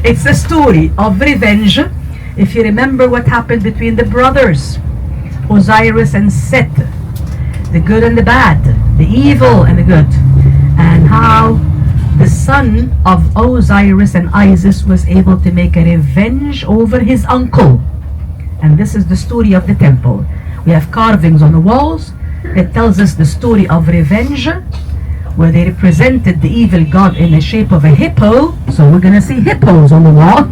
It's a story of revenge. If you remember what happened between the brothers, Osiris and Set, the good and the bad, the evil and the good, and how the son of Osiris and Isis was able to make a revenge over his uncle. And this is the story of the temple. We have carvings on the walls that tells us the story of revenge, where they represented the evil god in the shape of a hippo. So we're going to see hippos on the wall.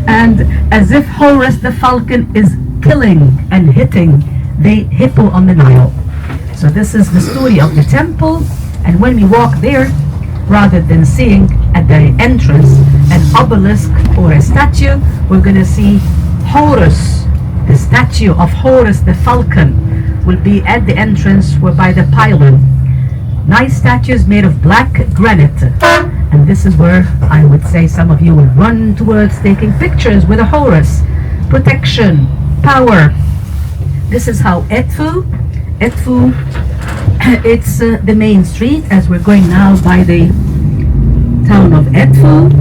And as if Horus the falcon is killing and hitting the hippo on the Nile. So this is the story of the temple. And when we walk there, rather than seeing at the entrance an obelisk or a statue, we're going to see Horus. The statue of Horus the falcon will be at the entrance by the pylon. Nice statues made of black granite. And this is where I would say some of you will run towards taking pictures with a Horus. Protection, power. This is how Edfu, it's the main street as we're going now by the town of Edfu.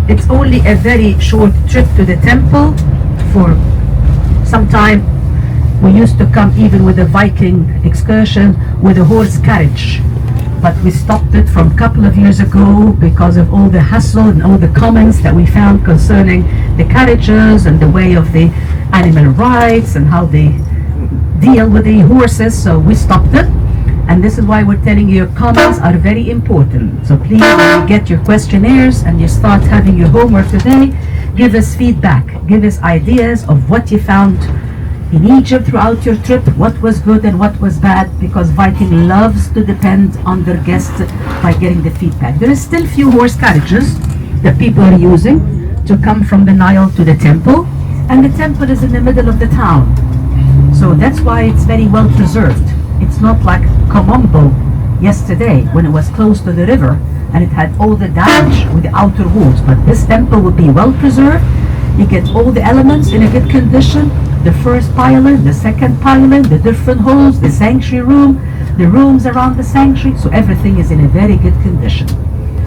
It's only a very short trip to the temple. For some time we used to come even with a Viking excursion with a horse carriage, but we stopped it from a couple of years ago because of all the hassle and all the comments that we found concerning the carriages and the way of the animal rights and how they deal with the horses. So we stopped it. And this is why we're telling you your comments are very important. So please, when you get your questionnaires and you start having your homework today, give us feedback, give us ideas of what you found in Egypt throughout your trip, what was good and what was bad, because Viking loves to depend on their guests by getting the feedback. There is still few horse carriages that people are using to come from the Nile to the temple, and the temple is in the middle of the town. So that's why it's very well preserved. It's not like Komombo yesterday when it was close to the river and it had all the damage with the outer walls. But this temple will be well preserved. You get all the elements in a good condition. The first pylon, the second pylon, the different halls, the sanctuary room, the rooms around the sanctuary. So everything is in a very good condition.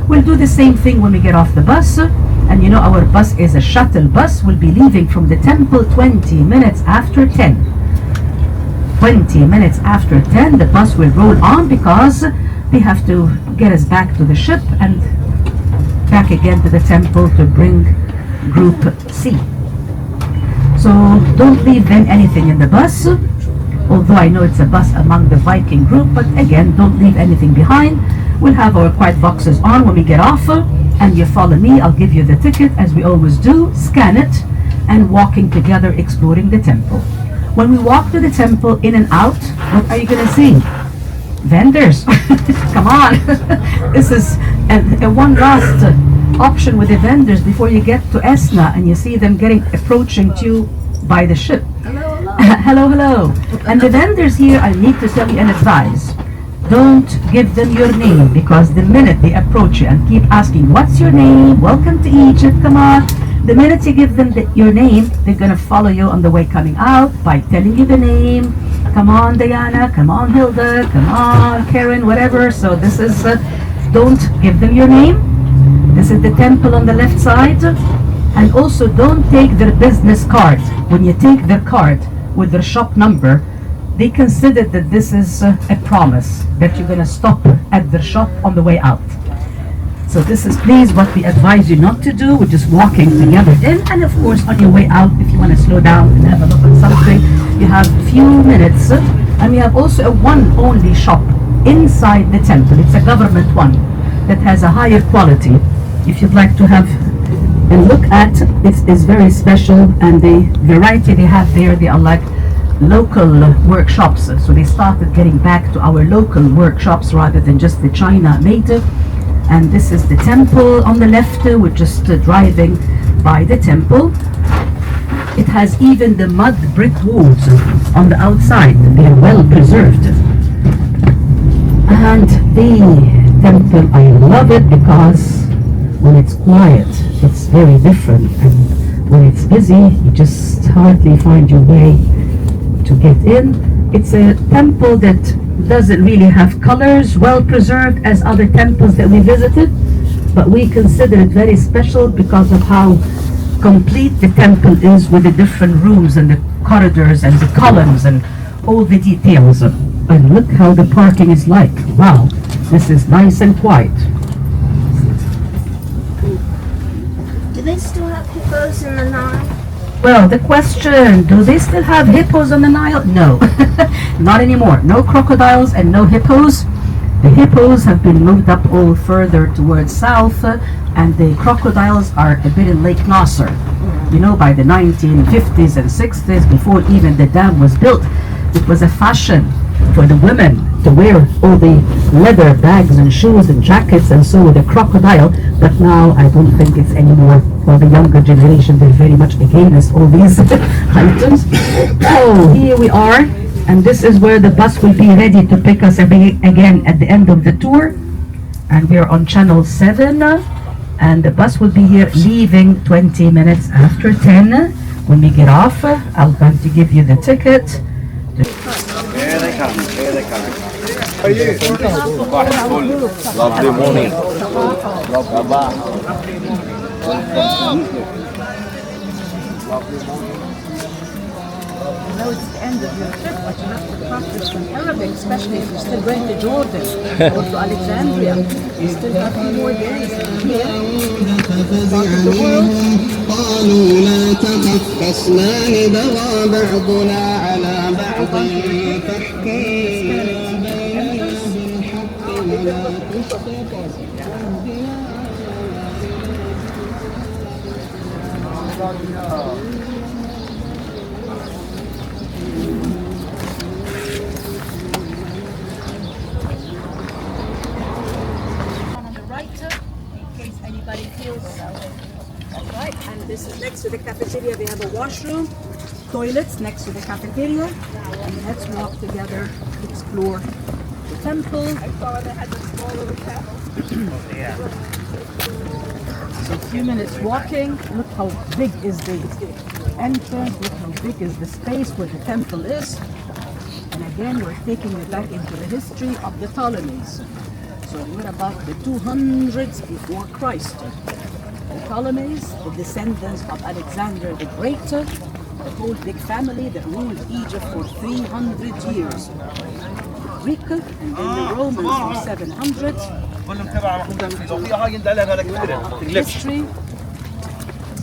We'll do the same thing when we get off the bus. And you know our bus is a shuttle bus. We'll be leaving from the temple 20 minutes after 10. 20 minutes after 10, the bus will roll on because they have to get us back to the ship and back again to the temple to bring group C. So don't leave them anything in the bus, although I know it's a bus among the Viking group, but again, don't leave anything behind. We'll have our quiet boxes on when we get off, and you follow me. I'll give you the ticket as we always do, scan it, and walking together exploring the temple. When we walk to the temple in and out, what are you going to see? Vendors. Come on. This is a one last option with the vendors before you get to Esna and you see them approaching to you by the ship. Hello, hello. And the vendors here, I need to tell you and advise. Don't give them your name, because the minute they approach you and keep asking, what's your name? Welcome to Egypt, come on. The minute you give them your name, they're going to follow you on the way coming out by telling you the name. Come on, Diana. Come on, Hilda. Come on, Karen, whatever. So this is, don't give them your name. This is the temple on the left side. And also don't take their business card. When you take their card with their shop number, they consider that this is a promise that you're going to stop at their shop on the way out. So this is please what we advise you not to do. We're just walking together in, and of course on your way out, if you want to slow down and have a look at something, you have a few minutes. And we have also a one only shop inside the temple. It's a government one that has a higher quality. If you'd like to have a look at, it is very special, and the variety they have there, they are like local workshops. So they started getting back to our local workshops rather than just the China made. And this is the temple on the left. We're just driving by the temple. It has even the mud brick walls on the outside. They are well preserved. And the temple, I love it because when it's quiet, it's very different. And when it's busy, you just hardly find your way to get in. It's a temple that doesn't really have colors, well preserved as other temples that we visited. but we consider it very special because of how complete the temple is with the different rooms and the corridors and the columns and all the details. And look how the parking is like. Wow, this is nice and quiet. Do they still have hippos in the Nile? Well, the question, do they still have hippos on the Nile? No, not anymore. No crocodiles and no hippos. The hippos have been moved up all further towards south, and the crocodiles are a bit in Lake Nasser. You know, by the 1950s and 60s, before even the dam was built, it was a fashion for the women to wear all the leather bags and shoes and jackets and so with a crocodile, but now I don't think it's anymore. For the younger generation, they're very much against all these items. Oh, here we are, and this is where the bus will be ready to pick us again at the end of the tour. And we're on channel 7, and the bus will be here leaving 20 minutes after 10. When we get off, I'm going to give you the ticket. Here they come, here they come. How are you? Lovely morning. I know it's the end of your trip, but you have to practice some Arabic, especially if you're still going to Jordan or to Alexandria. You still have 2 more days here. Part of the world. قالوا لا تخف خصمان بغى بعضنا على بعض فاحكم بيننا بالحق ولا تشطط On the right, in case anybody feels right, and this is next to the cafeteria. We have a washroom, toilets next to the cafeteria, and let's walk together, explore the temple. I saw they had a small little chapel. So a few minutes walking. Look how big is the entrance. Look how big is the space where the temple is. And again, we're taking you back into the history of the Ptolemies. So we're about the 200s before Christ. The Ptolemies, the descendants of Alexander the Great, the whole big family that ruled Egypt for 300 years. The Greek and then the Romans for 700. History.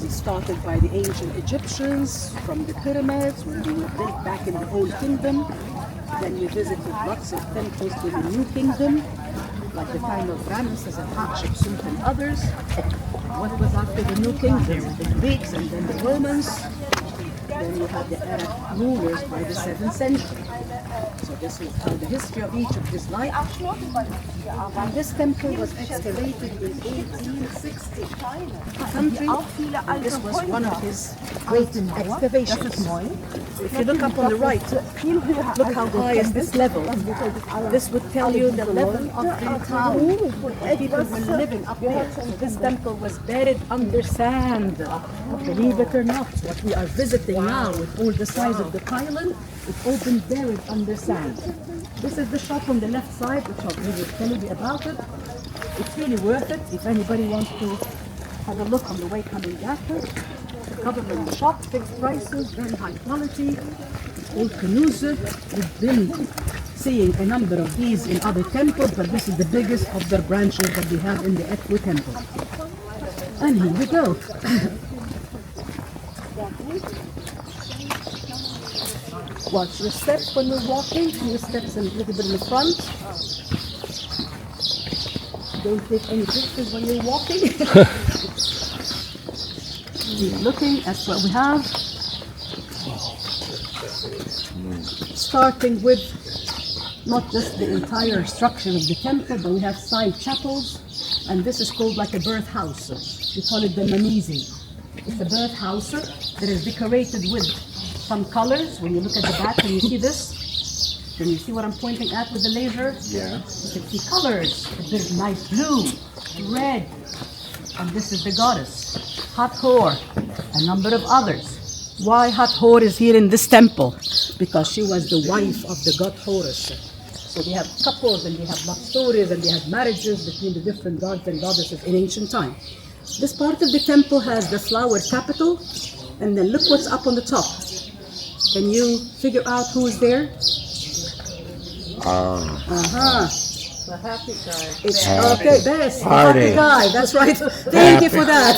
We started by the ancient Egyptians from the pyramids when they were built back in the Old Kingdom. Then we visited lots of temples to the New Kingdom, like the time of Ramesses and Hatshepsut and others. What was after the New Kingdom? The Greeks and then the Romans. Then you had the Arab rulers by the 7th century. So this is how the history of Egypt is like. And this temple was excavated in 1860. Country, and this was one of his great excavations. If you look up on the right, look how high is this level. This would tell you the level of the town. People were living up there. So this temple was buried under sand. Believe it or not, what we are visiting now with all the size of the pylon, it's all been buried under sand. This is the shop on the left side, which we will tell you about it. It's really worth it if anybody wants to have a look on the way coming back. Covered in the shop, fixed prices, very high quality. Old canoes. We've been seeing a number of these in other temples, but this is the biggest of their branches that we have in the EdfuTemple. And here we go. Watch your steps when you're walking. Your steps a little bit in the front. Don't take any pictures when you're walking. Keep looking at what we have. Starting with not just the entire structure of the temple, but we have side chapels, and this is called like a birth house. We call it the Mamizi. It's a birth house that is decorated with some colors. When you look at the back, can you see this? Can you see what I'm pointing at with the laser? Yeah. You can see colors. There's nice blue, red, and this is the goddess, Hathor, a number of others. Why Hathor is here in this temple? Because she was the wife of the god Horus. So they have couples and they have love stories and they have marriages between the different gods and goddesses in ancient time. This part of the temple has the flower capital, and then look what's up on the top. Can you figure out who is there? The happy guy. It's okay, Bess, the Party. happy guy. That's right. Thank you for that.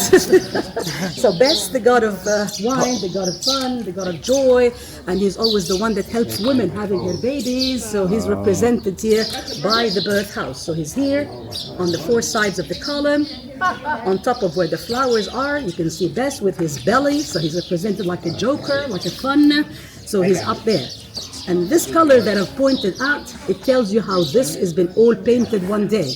So Bess, the god of wine, the god of fun, the god of joy, and he's always the one that helps women having their babies. So he's represented here by the birth house. So he's here on the four sides of the column, on top of where the flowers are. You can see Bess with his belly. So he's represented like a joker, like a fun. So he's up there. And this color that I've pointed out, it tells you how this has been all painted one day.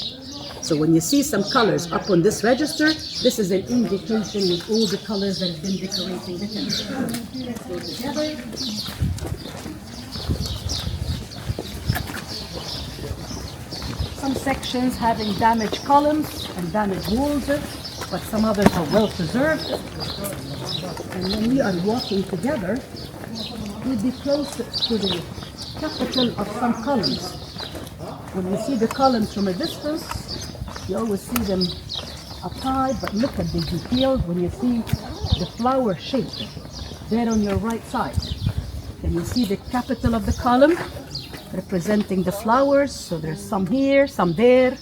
So when you see some colors up on this register, this is an indication with all the colors that have been decorating the temple. Let's go together. Some sections having damaged columns and damaged walls, but some others are well preserved. And when we are walking together, we'll be close to the capital of some columns. When you see the columns from a distance, you always see them up high, but look at the details when you see the flower shape there on your right side. Can you see the capital of the column representing the flowers? So there's some here, some there,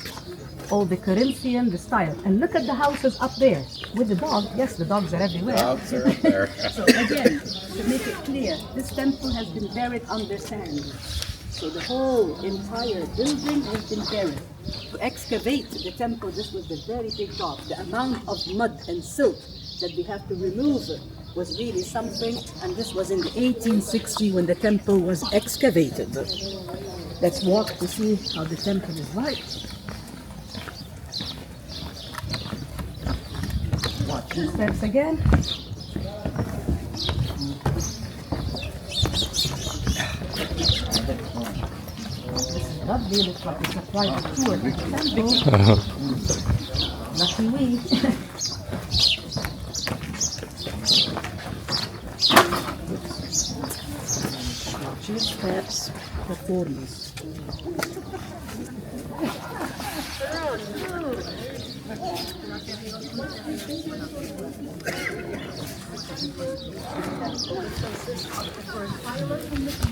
all the Corinthian, the style. And look at the houses up there with the dog. Yes, the dogs are everywhere. Dogs are up there. So again, to make it clear, this temple has been buried under sand. So the whole entire building has been buried. To excavate the temple, this was a very big job. The amount of mud and silt that we have to remove was really something, and this was in the 1860 when the temple was excavated. Let's walk to see how the temple is like. Watch the steps again. This is lovely, looks like it's a private tour of the temple. Lucky we. Watch your steps, performance.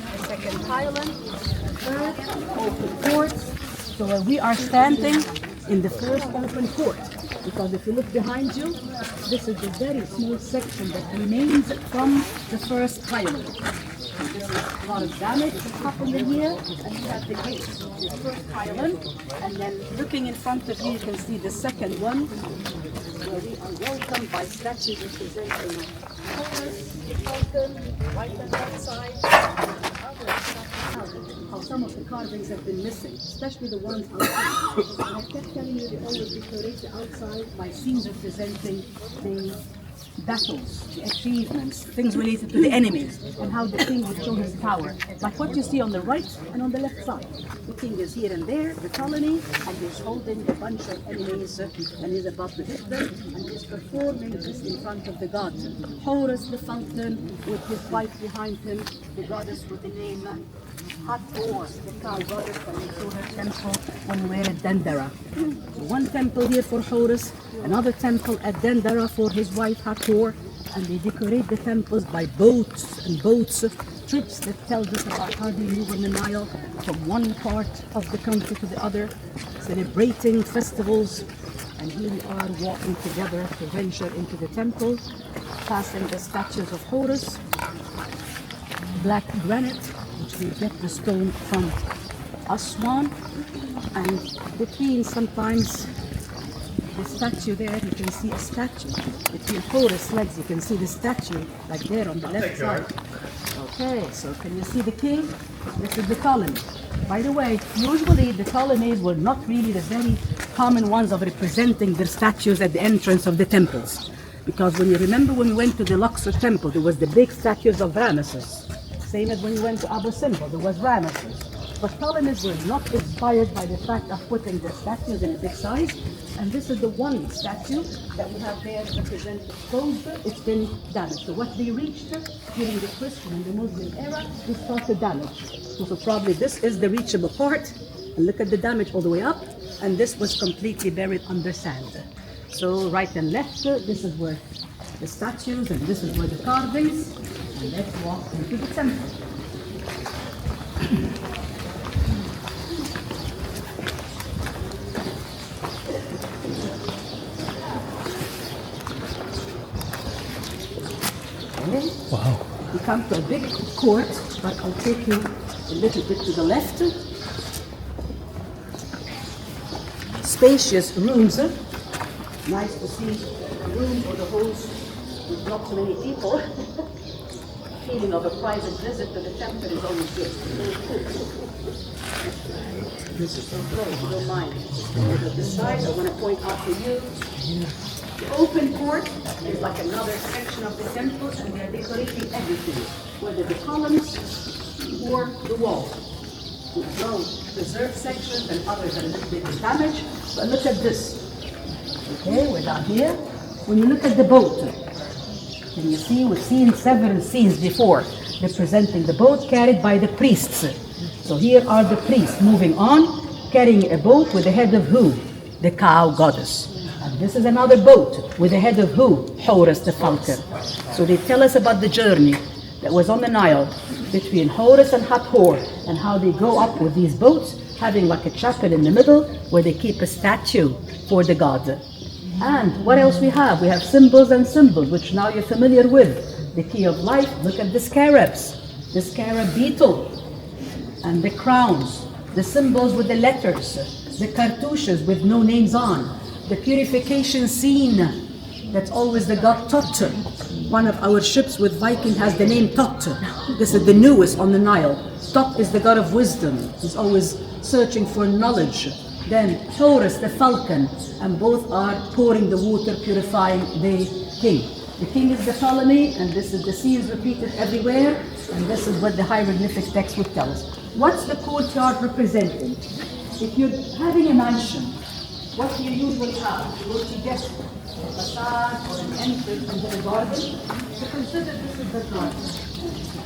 The second pylon, third open court. So we are standing in the first open court, because if you look behind you, this is the very small section that remains from the first pylon. There's a lot of damage that happened in here, and you have the gate, the first pylon, and then looking in front of you, you can see the second one, where we are welcomed by statues representing Horus, Falcon, right and left side. How some of the carvings have been missing, especially the ones outside. And I kept telling you they always decorate the outside by scenes representing the battles, the achievements, things related to the enemies, and how the king would show his power. Like what you see on the right and on the left side. The king is here and there, the colony, and he's holding a bunch of enemies, and he's about to hit them, and he's performing this in front of the god. Horus the fountain, with his wife behind him, the goddess with the name Hathor, the cow goddess, and we saw her temple when we were at Dendera. One temple here for Horus, another temple at Dendera for his wife Hathor, and they decorate the temples by boats and boats, trips that tells us about how they move on the Nile from one part of the country to the other, celebrating festivals. And here we are walking together to venture into the temple, passing the statues of Horus, black granite, which we get the stone from Aswan, and between sometimes the statue there, you can see a statue. Between Horus' legs, you can see the statue like there on the left side. Okay, so can you see the king? This is the colony. By the way, usually the colonies were not really the very common ones of representing their statues at the entrance of the temples. Because when you remember when we went to the Luxor temple, there was the big statues of Ramesses. Same as when you went to Abu Simbel, there was Ramesses. But Ptolemies were not inspired by the fact of putting the statues in a big size. And this is the one statue that we have there represented closed. It's been damaged. So what they reached during the Christian and the Muslim era, they started damage. So probably this is the reachable part. And look at the damage all the way up. And this was completely buried under sand. So right and left, this is where the statues and this is where the carvings. And let's walk into the temple. Wow. We come to a big court, but I'll take you a little bit to the left. Spacious rooms. Nice to see a room or the halls with not so many people. Feeling of a private visit to the temple is always good. This is so close, if you don't mind. At this side, I want to point out to you the open court is like another section of the temple, and they're decorating everything, whether the columns or the walls. No preserved sections and others are a little bit damaged. But look at this. Okay, we're down here. When you look at the boat, can you see? We've seen several scenes before representing the boat carried by the priests. So here are the priests moving on, carrying a boat with the head of who? The cow goddess. And this is another boat with the head of who? Horus the falcon. So they tell us about the journey that was on the Nile between Horus and Hathor, and how they go up with these boats, having like a chapel in the middle where they keep a statue for the god. And what else we have? We have symbols and symbols, which now you're familiar with. The key of life, look at the scarabs, the scarab beetle, and the crowns, the symbols with the letters, the cartouches with no names on, the purification scene, that's always the god Tot. One of our ships with Viking has the name Tot. This is the newest on the Nile. Tot is the god of wisdom. He's always searching for knowledge. Then Horus the falcon, and both are pouring the water, purifying the king. The king is the Ptolemy, and this is the scenes repeated everywhere, and this is what the hieroglyphic text would tell us. What's the courtyard representing? If you're having a mansion, what do you usually have? What you get? A facade or an entrance into the garden? So consider this is the garden.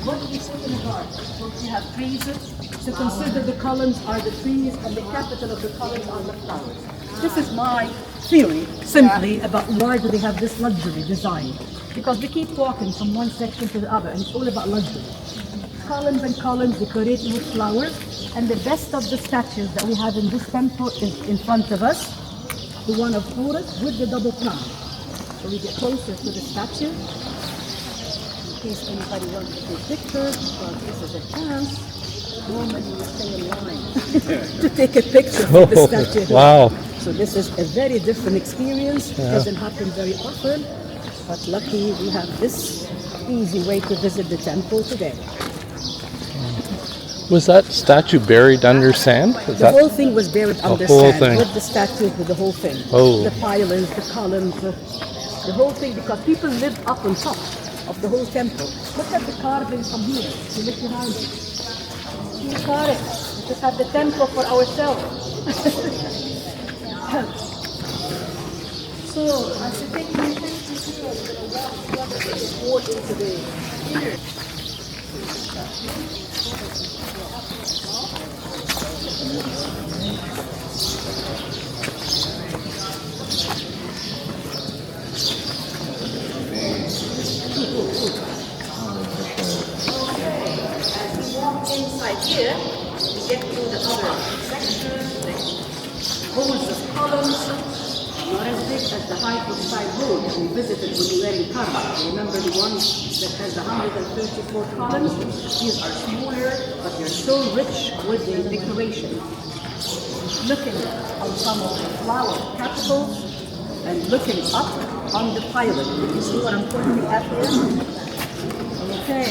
What do you see in the garden? Don't you have trees? So consider the columns are the trees, and the capital of the columns are the flowers. This is my theory, simply, about why do they have this luxury design. Because we keep walking from one section to the other, and it's all about luxury. Columns and columns decorated with flowers, and the best of the statues that we have in this temple is in front of us, the one of Horus with the double crown. So we get closer to the statue, in case anybody wants to take pictures, because this is a chance. Normally you stay in line to take a picture of the statue. Wow. So this is a very different experience. It doesn't happen very often, but lucky we have this easy way to visit the temple today. Was that statue buried under sand? The whole thing was buried under whole sand, thing. with the statues, with the whole thing. Oh. The pylons, the columns, the whole thing, because people lived up on top of the whole temple. Look at the carving from here. You look behind it. You got it. We just have the temple for ourselves. So, I should take my pictures here. I'm going to walk into the inside here, we get to the other sections, the halls of columns, not as big as the height of side hall that we visited when we were in Karma. Remember the one that has the 134 columns? These are smaller, but they're so rich with the decoration. Looking on some of the flower capitals and looking up on the pylon. You see what I'm pointing at here? Okay,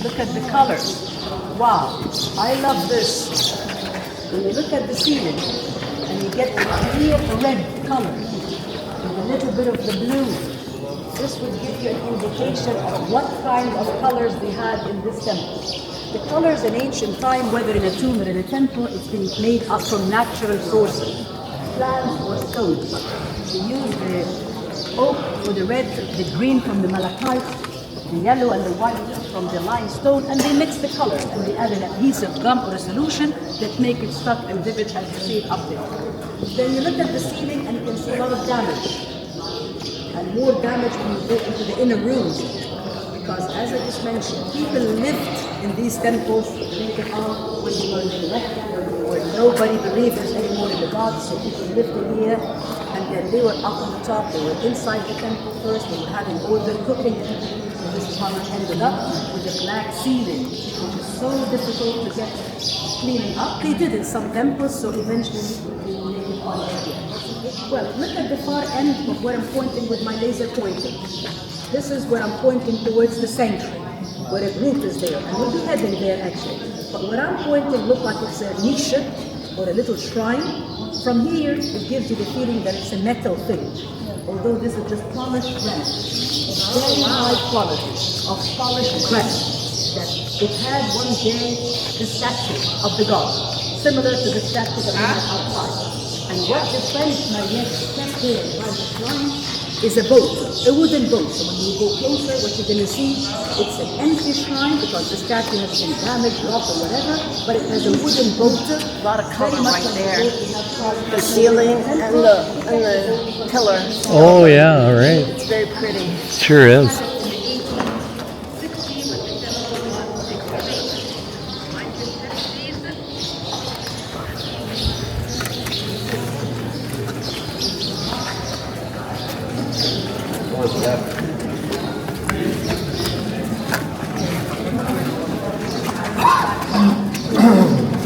look at the colors. Wow, I love this. When you look at the ceiling and you get the clear red color with a little bit of the blue, this would give you an indication of what kind of colors they had in this temple. The colors in ancient time, whether in a tomb or in a temple, it's been made up from natural sources, plants or stones. They use the oak for the red, the green from the malachite, the yellow and the white from the limestone, and they mix the colors and they add an adhesive gum or a solution that make it stuck and vivid as you see it up there. Then you look at the ceiling and you can see a lot of damage. And more damage when you go into the inner rooms. Because as I just mentioned, people lived in these temples later on when they were in Mecca, where nobody believed anymore in the gods, so people lived in here, and then they were up on the top, they were inside the temple first, they were having all the cooking. So this is how it ended up with a black ceiling, which is so difficult to get cleaning up. They did in some temples, so eventually they will make it on here. Well, look at the far end of where I'm pointing with my laser pointer. This is where I'm pointing towards the sanctuary, where a group is there, and we'll be heading there actually. But where I'm pointing looks like it's a niche or a little shrine. From here, it gives you the feeling that it's a metal thing, although this is just polished granite. Very high quality of polished granite. That it had one day the statue of the god, similar to the statue that we have outside. And what the French Mariette kept there by the shrine is a boat, a wooden boat. So when you go closer, what you're going to see, it's an empty shrine because the statue has been damaged, lost, or whatever, but it has a wooden boat. A lot of color right there. The ceiling and the pillar. Oh yeah, all right. It's very pretty. Sure is.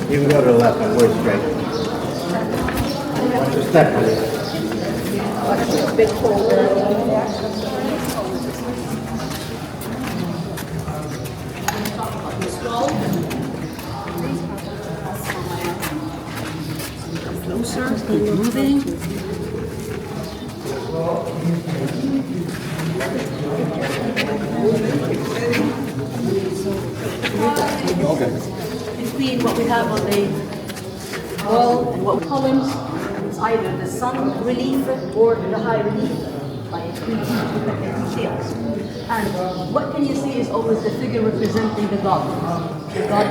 You can go to the left, I'm going straight. Watch your step, honey. Big hole there. Closer, keep moving. Between what we have on the wall and what columns, it's either the sun relief or the high relief by details. And what can you see is always the figure representing the god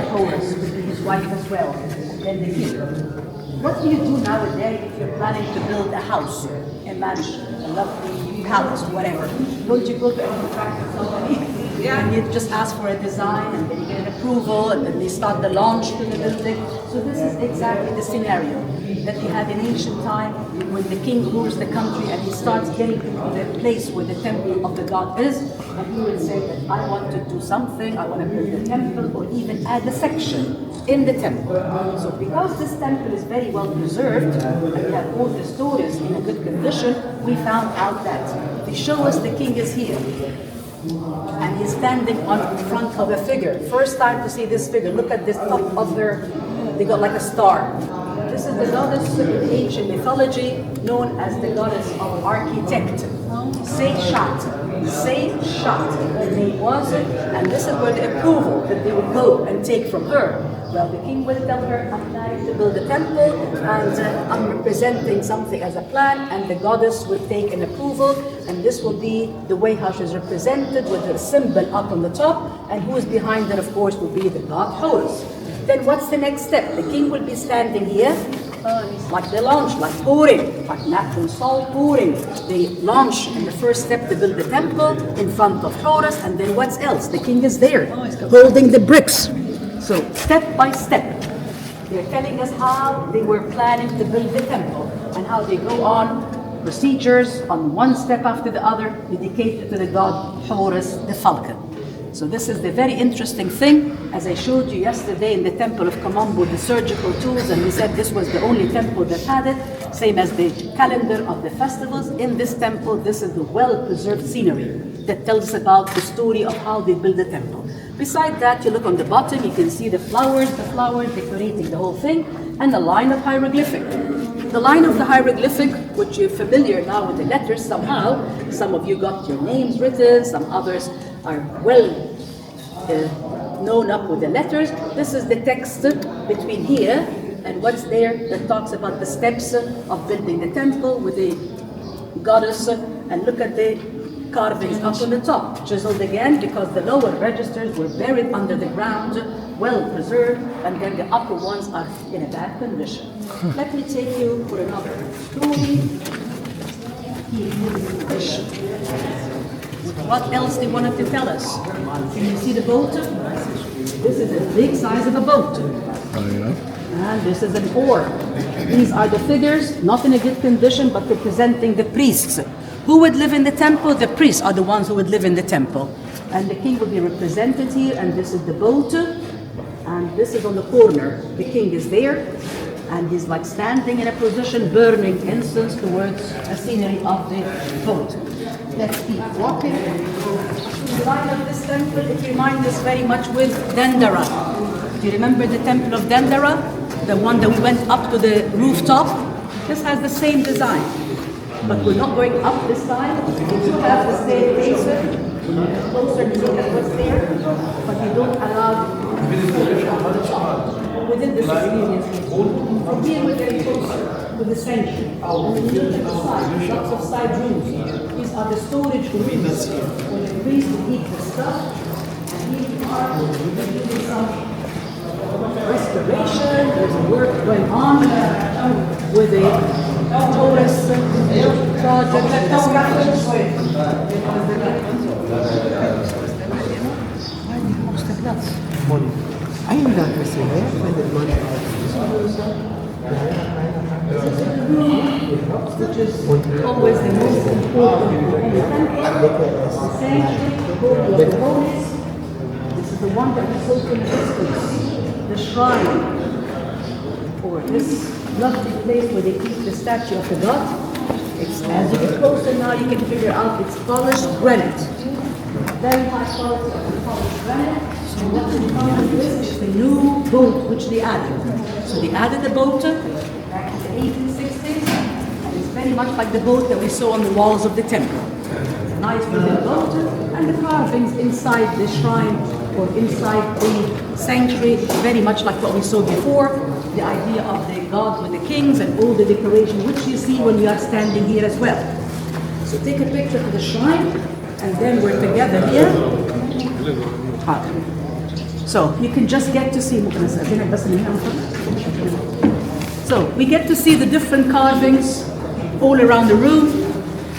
Horus, could be his wife as well, and then the king. What do you do nowadays if you're planning to build a house, a mansion, a lovely palace, whatever? Don't you go to a contractor company? And you just ask for a design and then you get an approval and then they start the launch to the building. So this is exactly the scenario that we had in ancient time when the king rules the country and he starts getting into the place where the temple of the god is, and he will say that I want to do something, I want to build a temple or even add a section in the temple. So because this temple is very well preserved and we have all the stories in a good condition, we found out that they show us the king is here. And he's standing on front of a figure. First time to see this figure. Look at this top of her. They got like a star. This is the goddess in ancient mythology known as the goddess of architect. Say Shat. Her name was it, and this is where the approval that they would go and take from her. Well, the king will tell her, I'm planning to build a temple, and I'm representing something as a plan, and the goddess will take an approval, and this will be the way how she's represented with her symbol up on the top, and who is behind her, of course, will be the god Horus. Then what's the next step? The king will be standing here, like they launch, like pouring, like natural salt pouring. They launch in the first step to build the temple in front of Horus, and then what's else? The king is there, holding the bricks. So step by step, they're telling us how they were planning to build the temple and how they go on procedures on one step after the other, dedicated to the god Horus the falcon. So this is the very interesting thing, as I showed you yesterday in the temple of Kamambu, the surgical tools, and we said this was the only temple that had it, same as the calendar of the festivals. In this temple, this is the well-preserved scenery that tells us about the story of how they built the temple. Beside that, you look on the bottom, you can see the flowers decorating the whole thing, and the line of hieroglyphic. The line of the hieroglyphic, which you're familiar now with the letters somehow, some of you got your names written, some others are well known up with the letters. This is the text between here and what's there that talks about the steps of building the temple with the goddess. And look at the carvings up on the top, chiseled again because the lower registers were buried under the ground, well preserved, and then the upper ones are in a bad condition. Let me take you for another story. What else they wanted to tell us? Can you see the boat? This is a big size of a boat. And this is an oar. These are the figures, not in a good condition, but representing the priests. Who would live in the temple? The priests are the ones who would live in the temple. And the king would be represented here, and this is the boat. And this is on the corner. The king is there, and he's like standing in a position, burning incense towards the scenery of the boat. Let's keep walking. The line of this temple, it reminds us very much with Dendera. Do you remember the temple of Dendera? The one that we went up to the rooftop? This has the same design. But we're not going up this side. We still have the same pacer. Closer to look at what's there. But we don't allow the top. Within this experience, from here we're getting closer to the sanctuary. And when you look at the side, there's lots of side rooms. These are the storage rooms where the priests will keep the stuff. And here we are, we're doing some restoration. There's work going on with the tourist Aynen mesela ben money. Which is always the most important the sanctuary, the holies. This is the one that we saw from the distance, the shrine, or this lovely place where they keep the statue of the god. It's, as you get closer now, you can figure out it's polished granite. Very high quality of the polished granite. And what's in front of this is the new boat which they added. So they added the boat back in the 1860s, and it's very much like the boat that we saw on the walls of the temple. It's a nice wooden boat, and the carvings inside the shrine or inside the sanctuary, very much like what we saw before. The idea of the god with the kings and all the decoration, which you see when you are standing here as well. So take a picture of the shrine, and then we're together here. So you can just get to see. So we get to see the different carvings all around the room.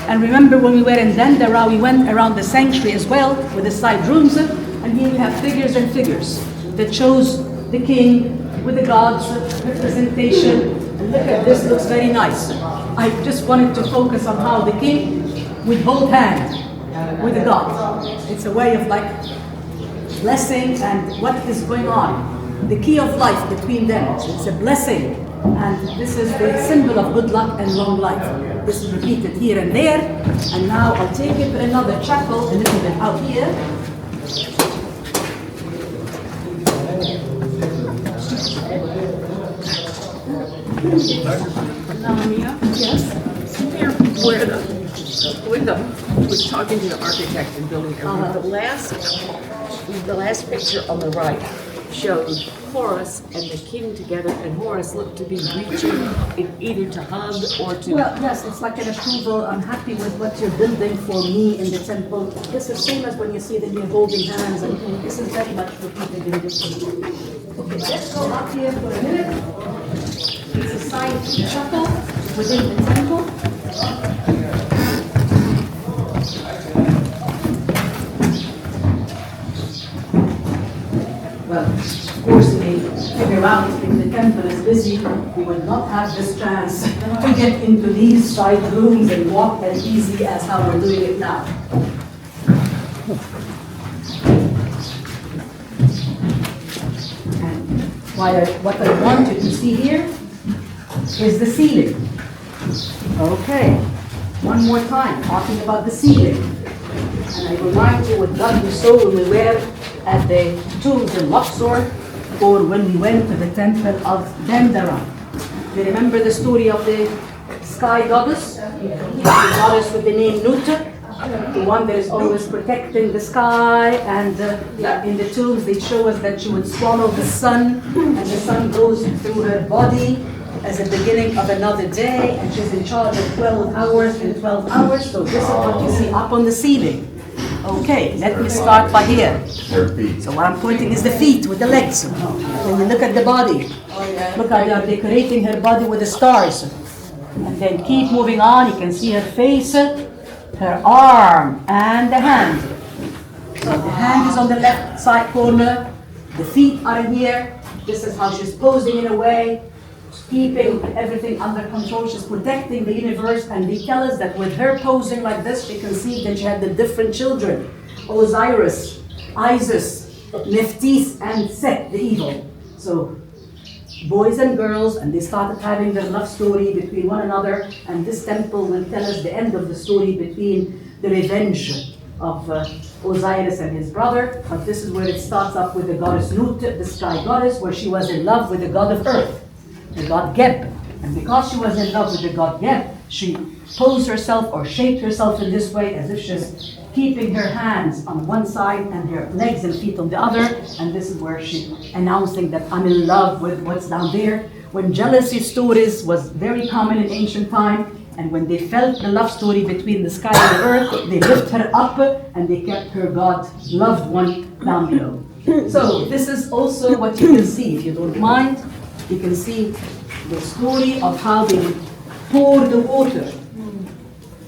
And remember when we were in Dendera, we went around the sanctuary as well with the side rooms. And here we have figures and figures that shows the king with the gods representation. And look at this, looks very nice. I just wanted to focus on how the king with both hands with the god. It's a way of like blessing and what is going on. The key of life between them. It's a blessing. And this is the symbol of good luck and long life. This is repeated here and there. And now I'll take it to another chapel a little bit out here. Yes. Here, where the window was talking to the architect and building everything. The last picture on the right showed Horus and the king together, and Horus looked to be reaching in either to hug or to... Well, yes, it's like an approval. I'm happy with what you're building for me in the temple. This is same as when you see them here holding hands, and this is very much repeated in this temple. Okay, let's go up here for a minute. It's a side chapel within the temple. Well, of course, we figure out if the temple is busy, we will not have this chance to get into these side rooms and walk as easy as how we're doing it now. And what I want you to see here is the ceiling. Okay, one more time, talking about the ceiling. And I remind you what we saw when we were at the tombs in Luxor, or when we went to the temple of Dendera. You remember the story of the sky goddess? The goddess with the name Nut. the one that is always protecting the sky, and in the tombs they show us that she would swallow the sun, and the sun goes through her body as the beginning of another day, and she's in charge of 12 hours and 12 hours. So this is what you see up on the ceiling. Okay, let me start by here. So what I'm pointing is the feet with the legs. When you look at the body, look how they are decorating her body with the stars. And then keep moving on, you can see her face, her arm, and the hand. So the hand is on the left side corner, the feet are in here. This is how she's posing in a way, keeping everything under control. She's protecting the universe, and they tell us that with her posing like this, she conceived that she had the different children: Osiris, Isis, Nephthys, and Set, the evil. So boys and girls, and they started having their love story between one another, and this temple will tell us the end of the story between the revenge of Osiris and his brother. But this is where it starts up with the goddess Nut, the sky goddess, where she was in love with the god of earth, the god Geb. And because she was in love with the god Geb, she posed herself or shaped herself in this way, as if she's keeping her hands on one side and her legs and feet on the other. And this is where she's announcing that I'm in love with what's down there. When jealousy stories was very common in ancient time, and when they felt the love story between the sky and the earth, they lift her up and they kept her God loved one down below. So this is also what you can see. If you don't mind, you can see the story of how they would pour the water.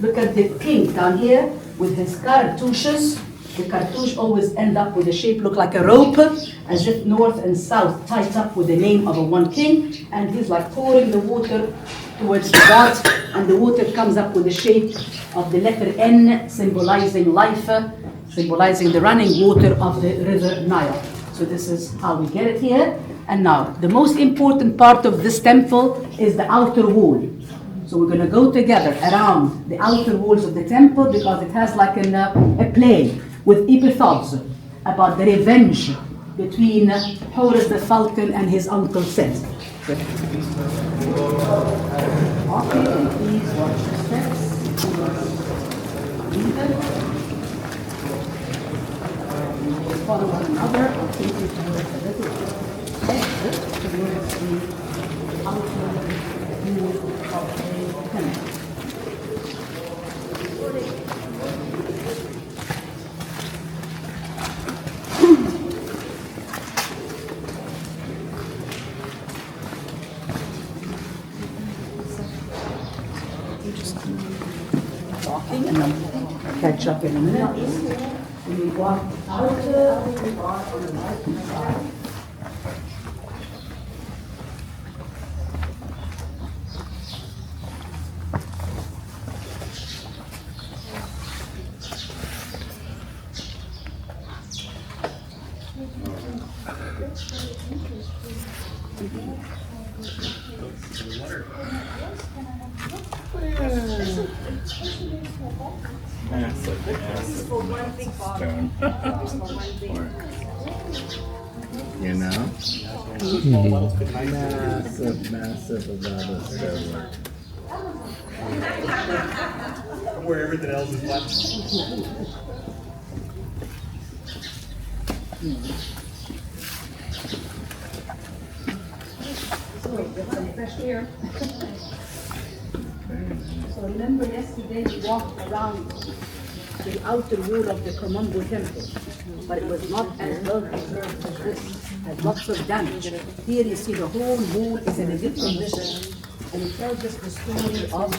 Look at the king down here with his cartouches. The cartouche always end up with a shape look like a rope, as if north and south tied up with the name of a one king, and he's like pouring the water towards the god, and the water comes up with the shape of the letter N, symbolizing life, symbolizing the running water of the river Nile. So this is how we get it here. And now, the most important part of this temple is the outer wall. So we're going to go together around the outer walls of the temple, because it has like a play with epithods about the revenge between Horus the falcon and his uncle Set. Okay, and please watch the steps. Follow one another. I'll take you towards a little exit towards the outer wall of the temple. Talking, and then catch up in a minute. When we walk out, we are on the right side. You know? Massive amount of stone. Where everything else is left. So get some fresh air. So remember yesterday we walked around the outer wall of the Komombo temple, but it was not as well preserved as this. Had lots of damage. Here you see the whole wall is in a good condition, and it tells us the story of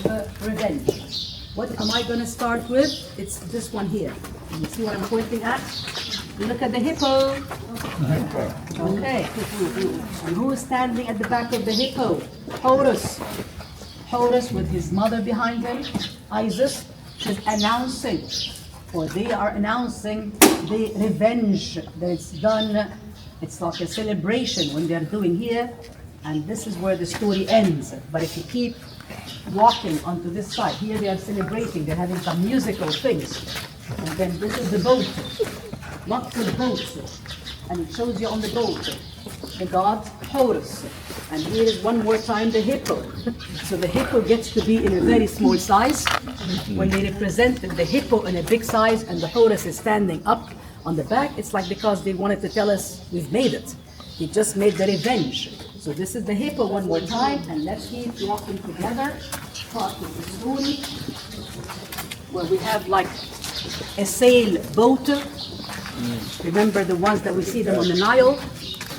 revenge. What am I going to start with? It's this one here. You see what I'm pointing at? Look at the hippo. Okay. And who is standing at the back of the hippo? Horus. Horus with his mother behind him, Isis. She's announcing, or they are announcing, the revenge that it's done. It's like a celebration when they're doing here, and this is where the story ends. But if you keep walking onto this side, here they are celebrating, they're having some musical things. And then this is the boat, lots of boats, and it shows you on the boat the god Horus. And here is one more time the hippo. So the hippo gets to be in a very small size. When they represented the hippo in a big size and the Horus is standing up on the back, it's like because they wanted to tell us we've made it. He just made the revenge. So this is the hippo one more time, and let's keep walking together, part of the story, where we have like a sailboat. Remember the ones that we see them on the Nile?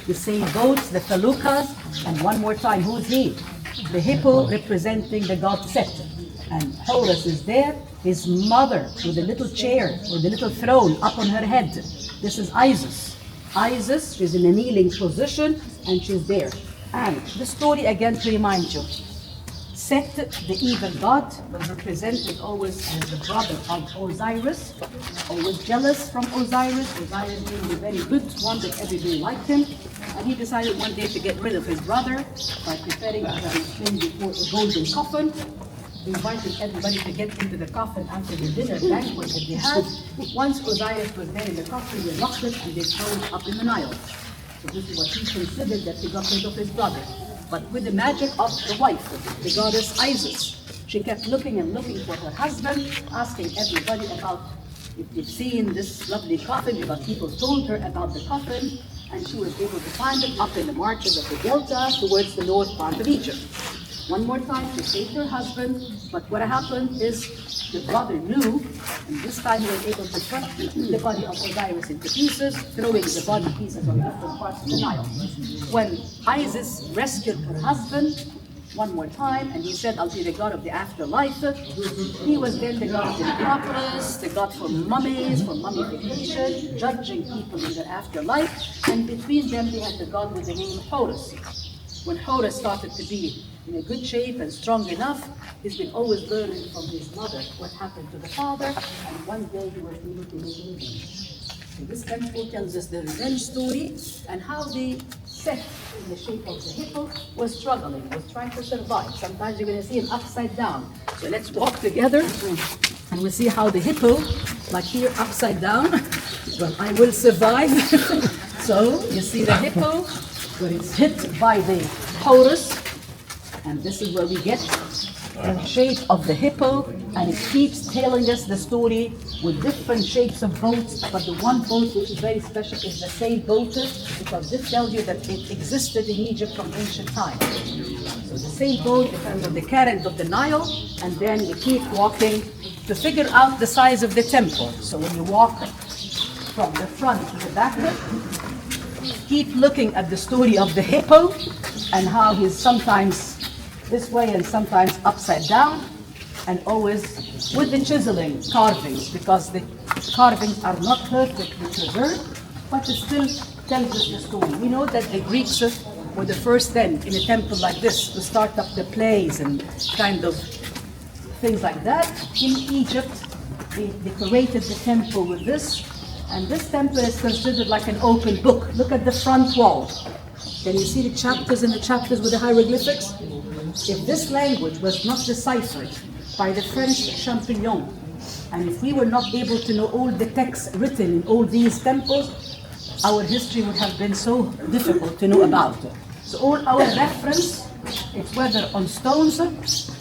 The sailboats, the feluccas, and one more time, who's he? The hippo representing the god Set. And Horus is there, his mother with a little chair or the little throne up on her head. This is Isis. Isis is in a kneeling position and she's there. And the story again to remind you, Set, the evil god, was represented always as the brother of Osiris, always jealous from Osiris, Osiris being the very good one that everybody liked him. And he decided one day to get rid of his brother by preparing to have his thing before a golden coffin. He invited everybody to get into the coffin after the dinner banquet that they had. Once Osiris was there in the coffin, they locked it and they threw it up in the Nile. So this is what he considered that he got rid of his brother. But with the magic of the wife, the goddess Isis, she kept looking and looking for her husband, asking everybody about if they've seen this lovely coffin, because people told her about the coffin, and she was able to find it up in the marshes of the Delta towards the north part of Egypt. One more time, she saved her husband, but what happened is the brother knew, and this time he was able to cut the body of Osiris into pieces, throwing the body pieces on different parts of the Nile. When Isis rescued her husband, one more time, and he said, I'll be the god of the afterlife. He was then the god of the necropolis, the god for mummies, for mummification, judging people in their afterlife, and between them they had the god with the name Horus. When Horus started to be in a good shape and strong enough, he's been always learning from his mother what happened to the father, and one day he was able to make revenge. So this temple tells us the revenge story and how the Set in the shape of the hippo was struggling, was trying to survive. Sometimes you're going to see him upside down. So let's walk together and we'll see how the hippo, like here upside down, well, I will survive. So you see the hippo, where it's hit by the Horus, and this is where we get the shape of the hippo, and it keeps telling us the story with different shapes of boats, but the one boat which is very special is the sailboat, because this tells you that it existed in Egypt from ancient times. So the sailboat depends on the current of the Nile, and then you keep walking to figure out the size of the temple. So when you walk from the front to the back, keep looking at the story of the hippo and how he's sometimes this way and sometimes upside down, and always with the chiseling carvings, because the carvings are not perfectly preserved, but it still tells us the story. We know that the Greeks were the first then in a temple like this to start up the plays and kind of things like that. In Egypt, they decorated the temple with this, and this temple is considered like an open book. Look at the front wall. Can you see the chapters and the chapters with the hieroglyphics? If this language was not deciphered by the French Champollion, and if we were not able to know all the texts written in all these temples, our history would have been so difficult to know about. So all our reference is whether on stones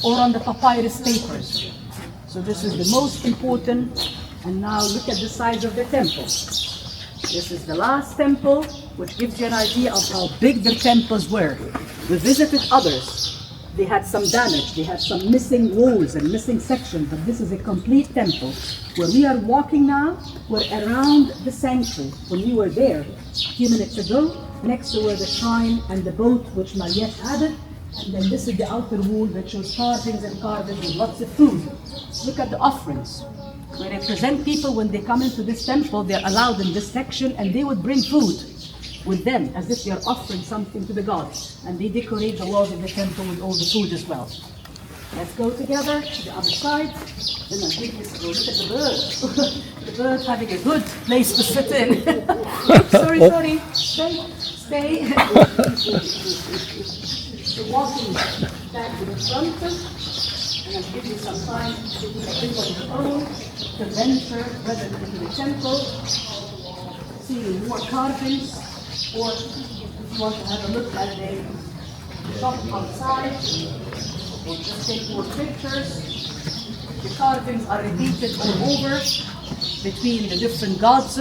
or on the papyrus papers. So this is the most important. And now look at the size of the temple. This is the last temple, which gives you an idea of how big the temples were. We visited others. They had some damage, they had some missing walls and missing sections, but this is a complete temple. Where we are walking now, we're around the sanctuary. When we were there a few minutes ago, next to where the shrine and the boat which Mariette added, and then this is the outer wall that shows carvings and carvings with lots of food. Look at the offerings. We represent people when they come into this temple, they're allowed in this section, and they would bring food with them as if they're offering something to the gods. And they decorate the walls of the temple with all the food as well. Let's go together to the other side. Then I'll take this. Look at the bird. The bird having a good place to sit in. sorry. Stay. So walking back to the front, and I'll give you some time to do a bit on your own, to venture whether into the temple, see more carvings, or if you want to have a look at the shop outside. We'll just take more pictures. The carvings are repeated all over between the different gods.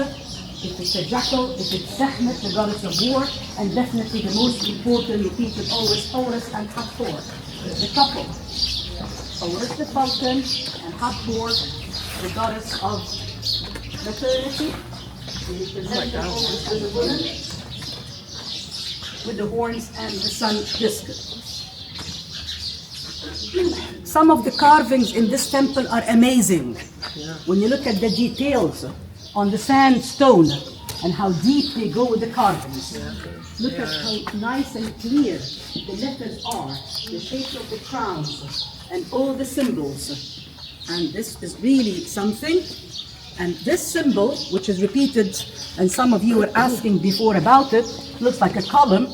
If it's a jackal, if it's Sekhmet, the goddess of war, and definitely the most important repeated always Horus and Hathor, the couple. Horus the falcon and Hathor, the goddess of maternity. We represent the Horus as a woman with the horns and the sun disk. Some of the carvings in this temple are amazing. When you look at the details on the sandstone and how deep they go with the carvings. Look at how nice and clear the letters are, the shape of the crowns, and all the symbols. And this is really something. And this symbol, which is repeated, and some of you were asking before about it, looks like a column.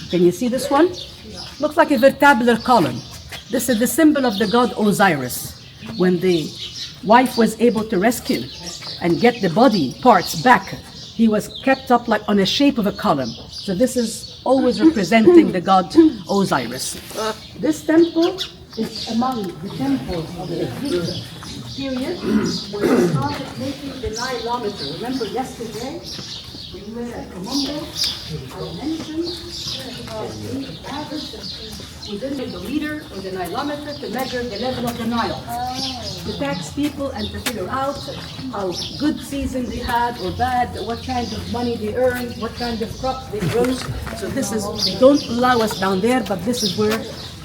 Can you see this one? Looks like a vertebral column. This is the symbol of the god Osiris. When the wife was able to rescue and get the body parts back, he was kept up like on a shape of a column. So this is always representing the god Osiris. This temple is among the temples of the Greek period when they started making the Nilometer. Remember yesterday? We were at Colombo. I mentioned the average within the meter or the Nilometer to measure the level of the Nile. To tax people and to figure out how good season they had or bad, what kind of money they earned, what kind of crops they grew. So this is, they don't allow us down there, but this is where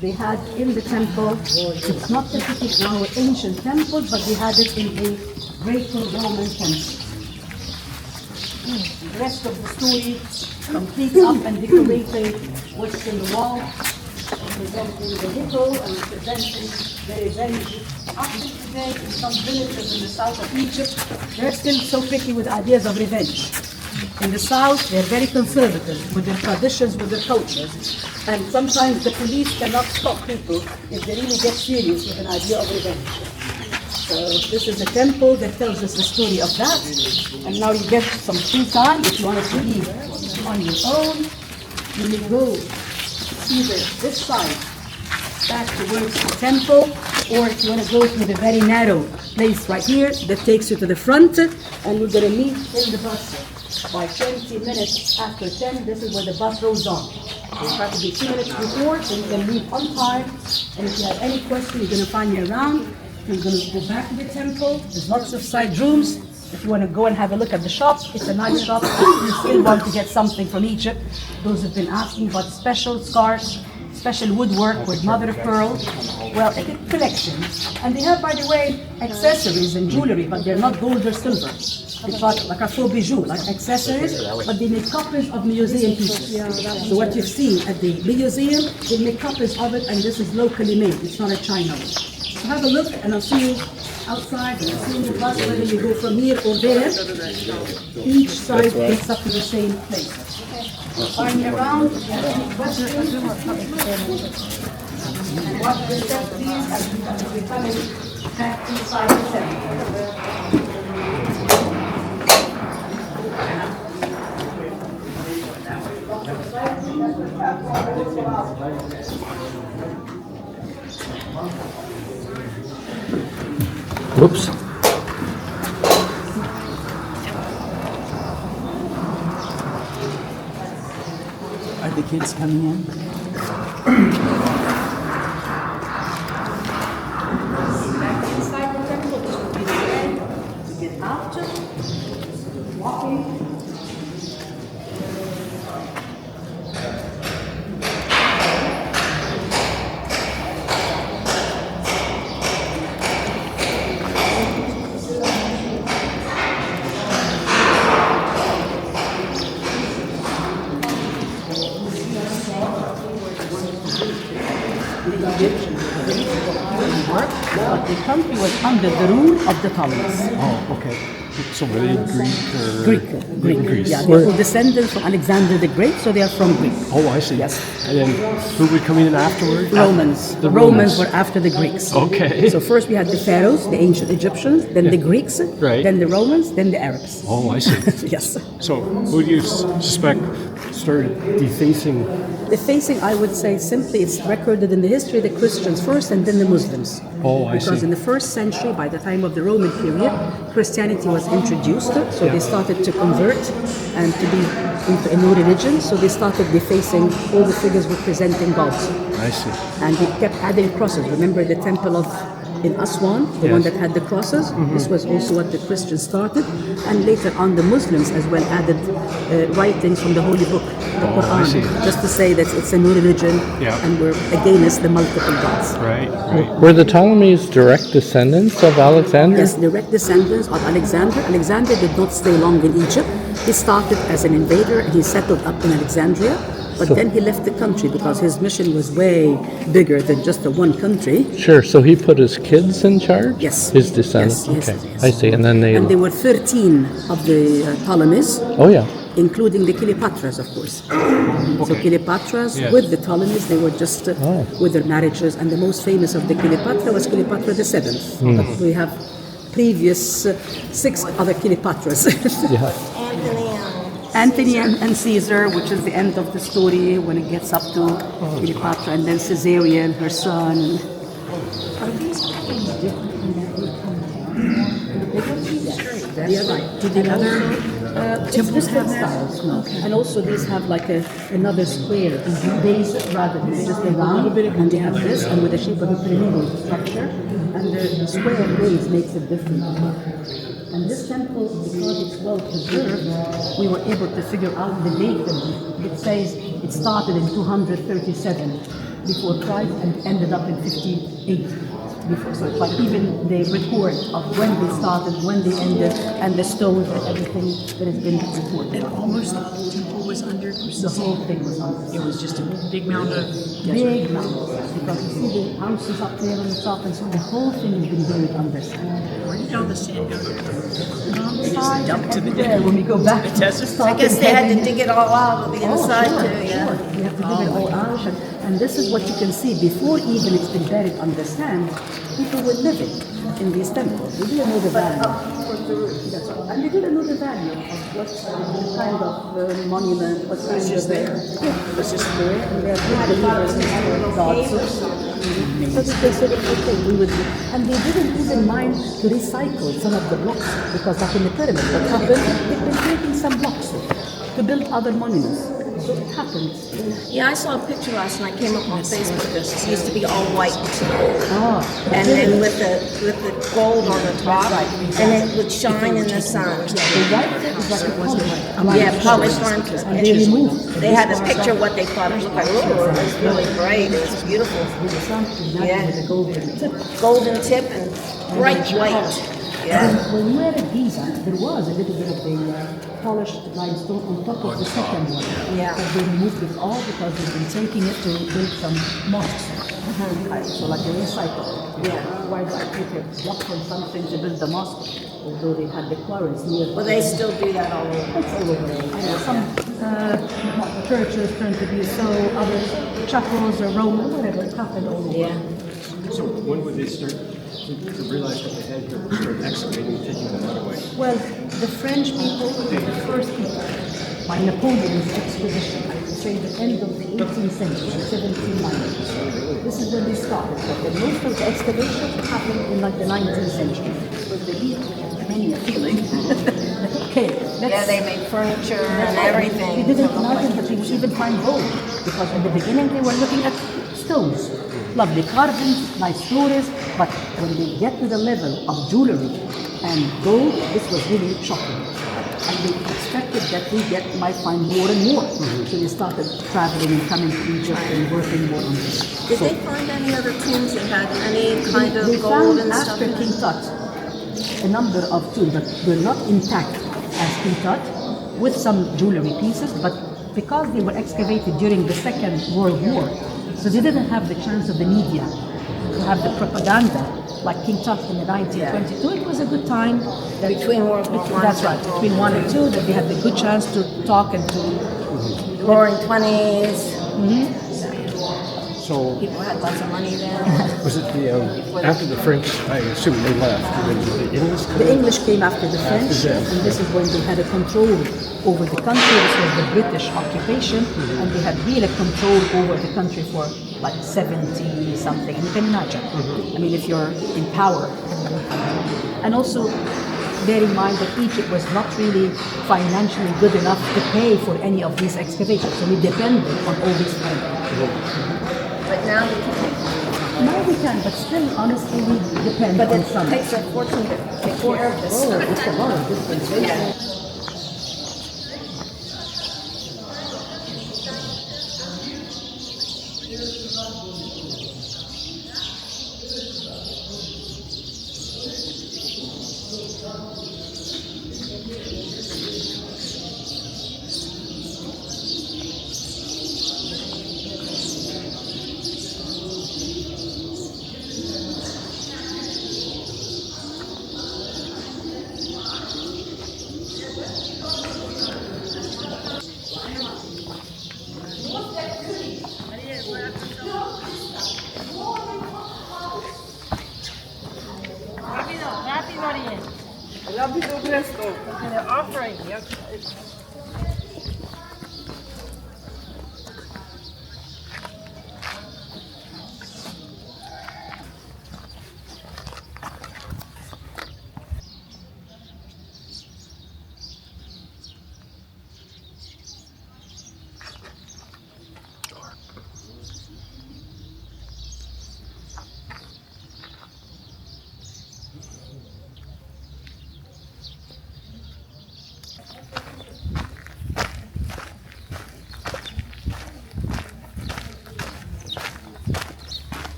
they had in the temple. It's not typical in our ancient temples, but they had it in a Greco-Roman temple. The rest of the story completes up and decorating what's in the wall, representing the Hippo and representing the revenge. Up to today, in some villages in the south of Egypt, they're still so picky with ideas of revenge. In the south, they're very conservative with their traditions, with their cultures. And sometimes the police cannot stop people if they really get serious with an idea of revenge. So this is a temple that tells us the story of that. And now you get some free time if you want to leave on your own. You may go either this side back towards the temple, or if you want to go through the very narrow place right here that takes you to the front, and we're going to meet in the bus by 20 minutes after 10. This is where the bus rolls on. So you have to be 2 minutes before, so you can leave on time. And if you have any question, you're going to find me around. You're going to go back to the temple. There's lots of side rooms. If you want to go and have a look at the shop, it's a nice shop. If you still want to get something from Egypt, those have been asking about special scarves, special woodwork with mother of pearl. Well, a collection. And they have, by the way, accessories and jewelry, but they're not gold or silver. It's like a faux bijou, like accessories, but they make copies of museum pieces. So what you've seen at the museum, they make copies of it, and this is locally made. It's not a China one. So have a look, and I'll see you outside, and I'll see you in the bus, whether you go from here or there. Each side gets up to the same place. Find me around, if you have any questions, and watch the step, please, as we're coming back inside the temple. Whoops. Are the kids coming in? Back inside the temple, this will be the way to get out, walking. But the country was under the rule of the Ptolemies. Oh, okay. So were they Greek or? Greek. Greece. Yeah, they're all descendants from Alexander the Great, so they are from Greece. Oh, I see. Yes. And then who would come in afterward? Romans. The Romans were after the Greeks. Okay. So first we had the pharaohs, the ancient Egyptians, then the Greeks, Right. then the Romans, then the Arabs. Oh, I see. Yes. So who do you suspect started defacing? Defacing, I would say simply, it's recorded in the history the Christians first and then the Muslims. Oh, I Because see. in the first century, by the time of the Roman period, Christianity was introduced, so they started to convert and to be into a new religion, so they started defacing all the figures representing God. I see. And they kept adding crosses. Remember the temple of in Aswan, the one Yes. that had the crosses? This was also what the Christians started. And later on, the Muslims as well added writings from the Holy Book, the Oh, I Quran, see. just to say that it's a new religion Yeah. and we're against the multiple gods. Right, right. Were the Ptolemies direct descendants of Alexander? Yes, direct descendants of Alexander. Alexander did not stay long in Egypt. He started as an invader and he settled up in Alexandria. But then he left the country because his mission was way bigger than just the one country. Sure, so he put his kids in charge? Yes. His descendants? Yes, Okay, yes. I see. And then And there were 13 of the Ptolemies, oh yeah. including the Cleopatras, of course. So Cleopatras Yes. with the Ptolemies, they were just with their marriages. And the most famous of the Cleopatra was Cleopatra the Seventh. But we have previous 6 other Cleopatras. Yeah. Antony and Caesar, which is the end of the story when it gets up to Cleopatra, and then Caesarion, her son. Yeah, right. Did the other temples have styles? No. And also these have like another square base rather than just a round, and they have this, and with the shape of a pyramidal structure, and the square base makes it different. And this temple, because it's well preserved, we were able to figure out the date. It says it started in 237 before Christ and ended up in 58 before. So it's like even the record of when they started, when they ended, and the stones and everything that has been recorded. And almost the whole temple was under. The whole thing was on. It was just a big mound of. Big mountains, because you see the houses up there on the top, and so the whole thing has been buried under sand. Where did all the sand go? They just dumped to the when we go back. desert? I guess they had to dig it all out of the inside too, yeah. Sure. You have to dig it all out. And this is what you can see. Before even it's been buried under sand, people were living in these temples. They didn't know the value. That's all. And they didn't know the value of what kind of monument, what kind of... there. Yeah, it was just there. And they had believers in gods. So they said, okay, we would... And they didn't even mind to recycle some of the blocks, because like in the pyramid, what happened, they've been taking some blocks to build other monuments. So it happened. Yeah, I saw a picture last night, came up on Facebook. It used to be all white. And then with the gold on the top, and it would shine in the sun. The white is like a polished. Yeah, polished limestone. And they removed. They had a picture of what they thought it looked like. Oh, it was really bright. It was beautiful. With the sun, Yeah. with the golden tip. Golden tip and bright white. Yeah. When we were at Giza, there was a little bit of the polished limestone on top of the second one. Yeah. But they removed it all because they've been taking it to build some mosques. So like a recycle. Yeah. Why do I take a block from something to build the mosque? Although they had the quarries near. Well, they still do that all over. It's all over. I know some churches turn to be so, other chapels or Roman, whatever, it happened all over. Yeah. So when would they start to realize what they had here, start excavating and taking the mud away? Well, the French people were the first people by Napoleon's expedition, I would say the end of the 18th century, 1790s. This is when they started, but the most of the excavations happened in like the 19th century. Because the elite had many a feeling. Okay, Yeah, they made furniture and everything. They didn't imagine that they would even find gold, because in the beginning they were looking at stones. Lovely carvings, nice stories, but when they get to the level of jewelry and gold, this was really shocking. And they expected that they might find more and more. So they started traveling and coming to Egypt and working more on this. Did they find any other tombs that had any kind They of gold found and stuff after in King it? Tut a number of tombs that were not intact as King Tut, with some jewelry pieces, but because they were excavated during the Second World War, so they didn't have the chance of the media to have the propaganda, like King Tut in the 1922. It was a good time. Between World War One. That's right, between 1 and 2, that they had the good chance to talk and to... Roaring 20s. So, People had lots of money then. was it after the French, I assume they left, did the English come The in? English came after the French, them. and this is when they had a control over the country. This was the British occupation, and they had really control over the country for like 70 something. And you can imagine, I mean, if you're in power. And also, bear in mind that Egypt was not really financially good enough to pay for any of these excavations, so we depended on all these money. But now they can. Now we can, but still, honestly, we depend But on it some. takes a fortune to take care of this. Oh, it's a lot of different things.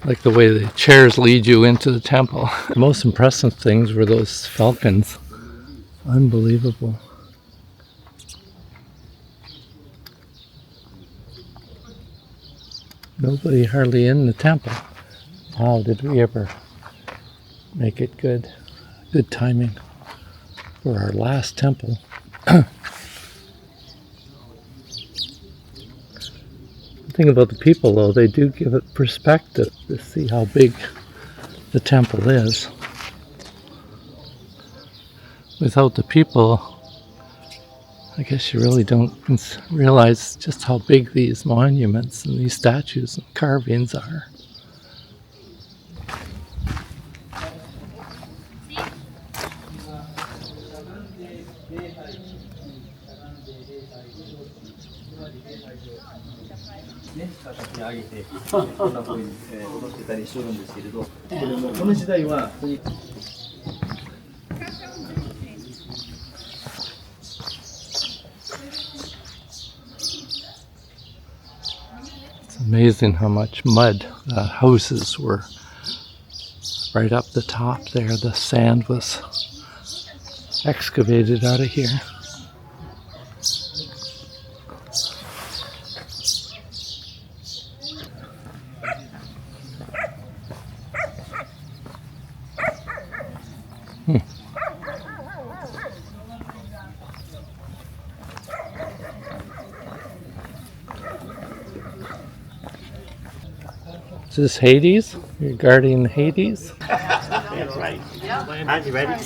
Like the way the chairs lead you into the temple. The most impressive things were those falcons. Unbelievable. Nobody hardly in the temple. Wow, did we ever make it good. Good timing for our last temple. The thing about the people, though, they do give it perspective to see how big the temple is. Without the people, I guess you really don't realize just how big these monuments and these statues and carvings are. It's amazing how much mud the houses were right up the top there. The sand was excavated out of here. Is this Hades? You're guarding Hades? That's right. Aren't you ready?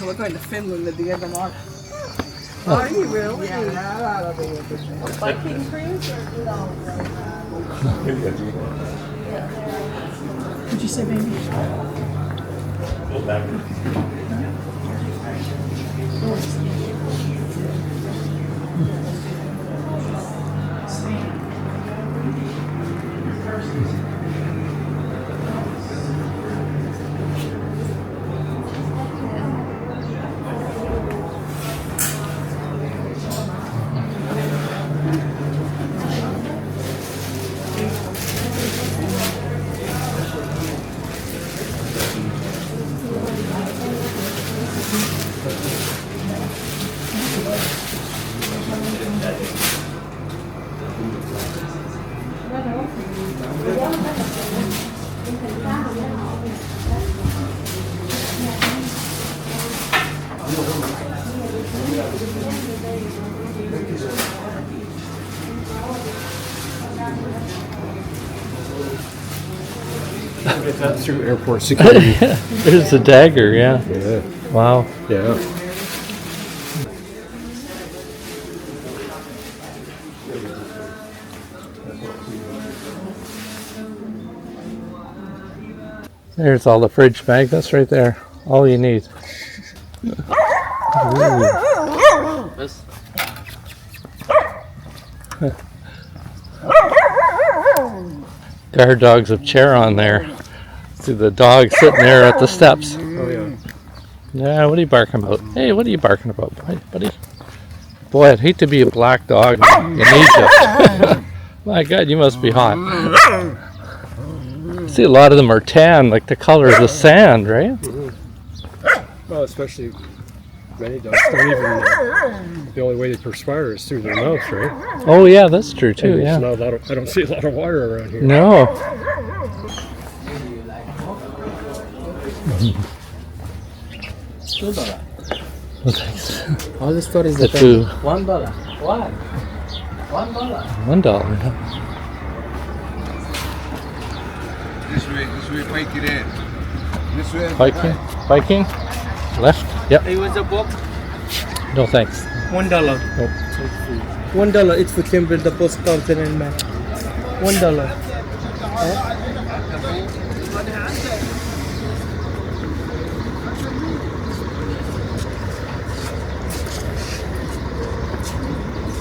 We're going to Finland at the end of March. Are you really? Viking cruise? Did you say baby? Not through airport security. There's the dagger, yeah. Yeah. Wow. Yeah. There's all the fridge magnets right there. All you need. Guard dogs have chair on there. See the dog sitting there at the steps. Oh yeah. Yeah, what are you barking about? Hey, what are you barking about, buddy? Boy, I'd hate to be a black dog in Egypt. My God, you must be hot. See, a lot of them are tan, like the color of the sand, right? Well, especially many dogs don't even. The only way they perspire is through their mouth, right? Oh yeah, that's true too. And Yeah. there's not a lot of, I don't see a lot of water around here. No. Well, thanks. All the stories The that two. $1. What? $1. This way, Viking in. This way. Viking? Left? Yep. It was a book. No thanks. $1. $1. EdfuTemple, the postcards and map. $1.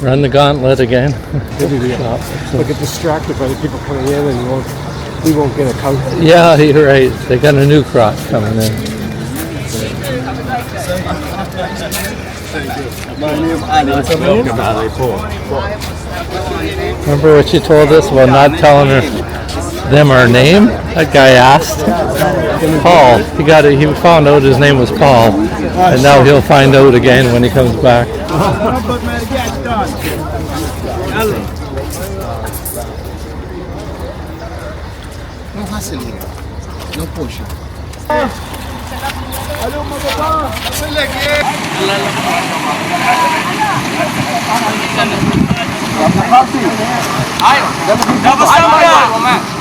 Run the gauntlet again. We'll get distracted by the people coming in, and we won't get a count. Yeah, you're right. They got a new crop coming in. Remember what you told us about not telling them our name? That guy asked. Paul. He found out his name was Paul, and now he'll find out again when he comes back. No hassle here. No pushing.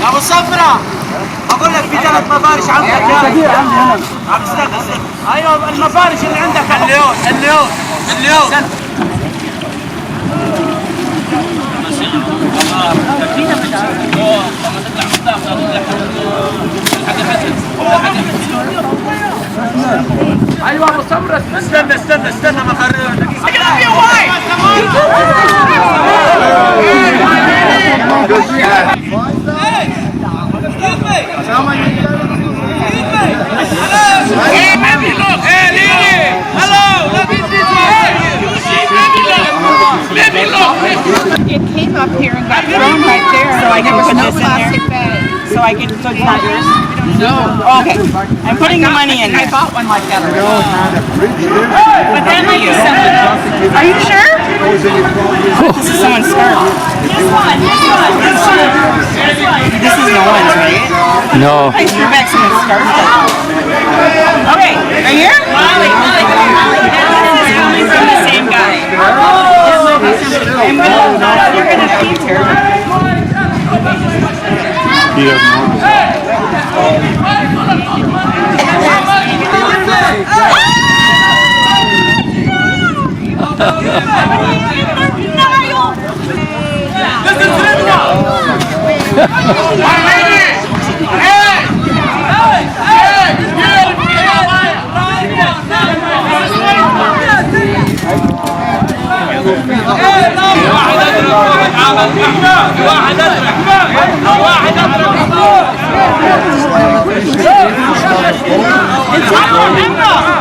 ابو صفرة اقول لك في 3 مفارش عندك يا عم استنى ايوه المفارش اللي عندك اليوم ايوه ابو صفرة استنى مفارش It came up here and got thrown right there, so I can put no plastic bag. So I can. So it's not yours? No. Okay. I'm putting the money in there. I bought one like that already. But then I used something else. Are you sure? This is someone's scarf. This one. This is no one's, right? No. I threw back someone's scarf. Okay. Right here? Molly. This is coming from the same guy. You're going to feed her. He doesn't It's